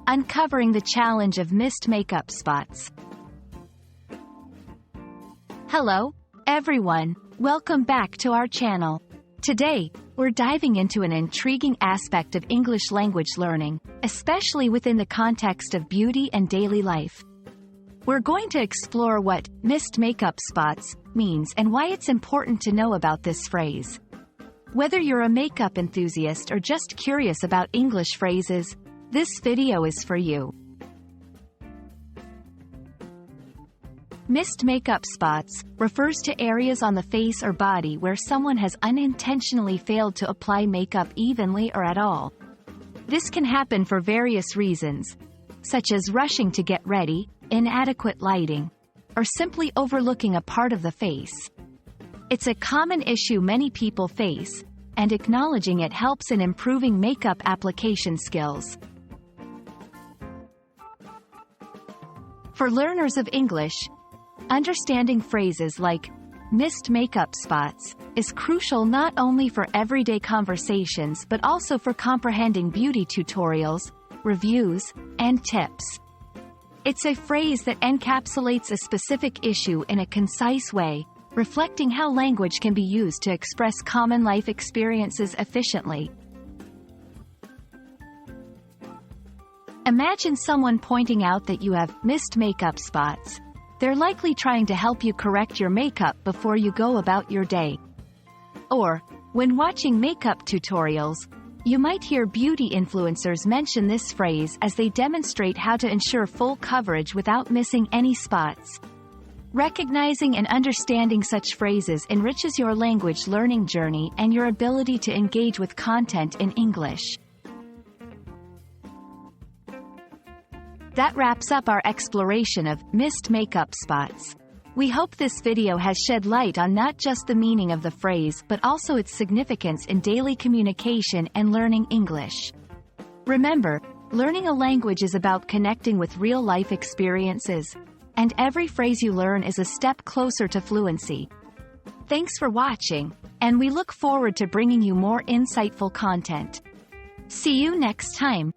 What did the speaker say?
uncovering the challenge of missed makeup spots. Hello, everyone. Welcome back to our channel. Today, we're diving into an intriguing aspect of English language learning, especially within the context of beauty and daily life. We're going to explore what missed makeup spots means and why it's important to know about this phrase. Whether you're a makeup enthusiast or just curious about English phrases, this video is for you. Missed makeup spots refers to areas on the face or body where someone has unintentionally failed to apply makeup evenly or at all. This can happen for various reasons, such as rushing to get ready, inadequate lighting, or simply overlooking a part of the face. It's a common issue many people face, and acknowledging it helps in improving makeup application skills. For learners of English, understanding phrases like missed makeup spots is crucial not only for everyday conversations but also for comprehending beauty tutorials, reviews, and tips. It's a phrase that encapsulates a specific issue in a concise way, reflecting how language can be used to express common life experiences efficiently. Imagine someone pointing out that you have missed makeup spots. They're likely trying to help you correct your makeup before you go about your day. Or, when watching makeup tutorials, you might hear beauty influencers mention this phrase as they demonstrate how to ensure full coverage without missing any spots. Recognizing and understanding such phrases enriches your language learning journey and your ability to engage with content in English. That wraps up our exploration of missed makeup spots. We hope this video has shed light on not just the meaning of the phrase but also its significance in daily communication and learning English. Remember, learning a language is about connecting with real-life experiences, and every phrase you learn is a step closer to fluency. Thanks for watching, and we look forward to bringing you more insightful content. See you next time.